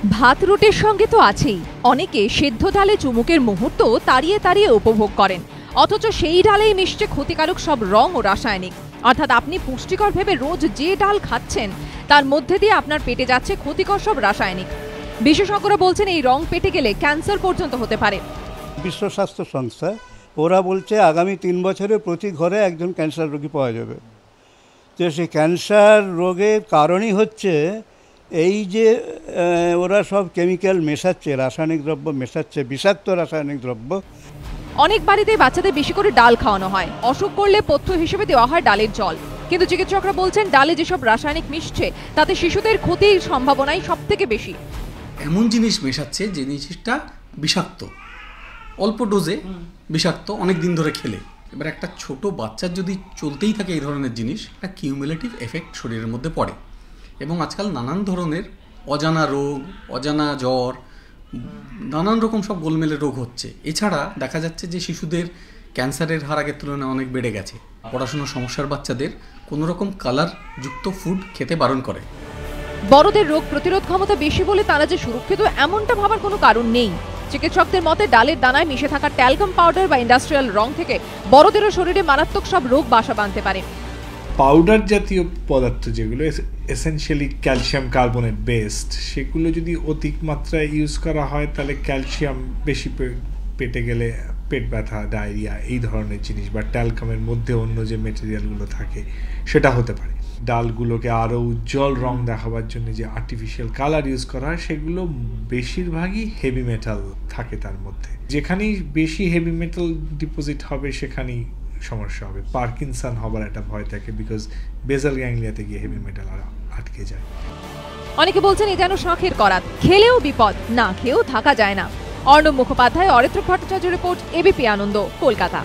ভাত রুটির সঙ্গে তো আছেই, অনেকে সেদ্ধ ডালে চুমুকের মুহূর্ত তাড়িয়ে তাড়িয়ে উপভোগ করেন, অথচ সেই ডালেই মিশছে ক্ষতিকারক সব রং ও রাসায়নিক। অর্থাৎ আপনি পুষ্টিকর ভেবে রোজ যে ডাল খাচ্ছেন তার মধ্যে দিয়ে আপনার পেটে যাচ্ছে ক্ষতিকর সব রাসায়নিক। বিশেষজ্ঞরা বলছেন এই রং পেটে গেলে ক্যান্সার পর্যন্ত হতে পারে। বিশ্ব স্বাস্থ্য সংস্থা ওরা বলছে আগামী 3 বছরে প্রতি ঘরে একজন ক্যান্সার রোগী পাওয়া যাবে। তো সেই ক্যান্সার রোগের কারণই হচ্ছে এই যে ওরা সব কেমিক্যাল মেশাচ্ছে, রাসায়নিক দ্রব্য মেশাচ্ছে, বিষাক্ত রাসায়নিক দ্রব্য। অনেক বাড়িতেই বাচ্চাদের বেশি করে ডাল খাওয়ানো হয়, অসুখ করলে পথ্য হিসেবে দেওয়া হয় ডালের জল। কিন্তু চিকিৎসকরা বলছেন ডালে যেসব রাসায়নিক মিশছে তাতে শিশুদের ক্ষতির সম্ভাবনাই সব থেকে বেশি। এমন জিনিস মেশাচ্ছে যে জিনিসটা বিষাক্ত, অল্প ডোজে বিষাক্ত, অনেক দিন ধরে খেলে। এবার একটা ছোট বাচ্চার যদি চলতেই থাকে এই ধরনের জিনিস, একটা কিউমুলেটিভ এফেক্ট শরীরের মধ্যে পড়ে। এবং আজকাল নানান ধরনের অজানা রোগ, অজানা জ্বর, নানান রকম সব গোলমেলে রোগ হচ্ছে। এছাড়া দেখা যাচ্ছে যে শিশুদের ক্যান্সারের হার আগের তুলনায় অনেক বেড়ে গেছে। পড়াশোনার সমস্যার বাচ্চাদের কোনো রকম কালারযুক্ত ফুড খেতে বারণ করে। বড়দের রোগ প্রতিরোধ ক্ষমতা বেশি বলে তারা যে সুরক্ষিত এমনটা ভাবার কোনো কারণ নেই। চিকিৎসকদের মতে ডালের দানায় মিশে থাকা ট্যালকাম পাউডার বা ইন্ডাস্ট্রিয়াল রং থেকে বড়দেরও শরীরে মারাত্মক সব রোগ বাসা বাঁধতে পারে। পাউডার জাতীয় পদার্থ যেগুলো এসেনশিয়ালি ক্যালসিয়াম কার্বনেট বেসড, সেগুলো যদি অধিক মাত্রায় ইউজ করা হয় তাহলে ক্যালসিয়াম বেশি পেটে গেলে পেট ব্যথা, ডায়রিয়া, এই ধরনের জিনিস, বা ট্যালকামের মধ্যে অন্য যে মেটেরিয়ালগুলো থাকে সেটা হতে পারে। ডালগুলোকে আরও উজ্জ্বল রং দেখাবার জন্য যে আর্টিফিশিয়াল কালার ইউজ করা হয় সেগুলো বেশিরভাগই হেভি মেটাল থাকে তার মধ্যে। যেখানেই বেশি হেভি মেটাল ডিপোজিট হবে সেখানেই সমস্যা হবে। পার্কিনসন হবার একটা ভয় থাকে, বিকজ বেসাল গ্যাংলিয়াতে গিয়ে হেভি মেটাল আটকে যায়। অনেকে বলছেন এ যেন শখের করাত, খেলেও বিপদ, না খেয়েও থাকা যায় না। অর্ণব মুখোপাধ্যায়, অরিত্র ভট্টাচার্য রিপোর্ট, এবিপি আনন্দ, কলকাতা।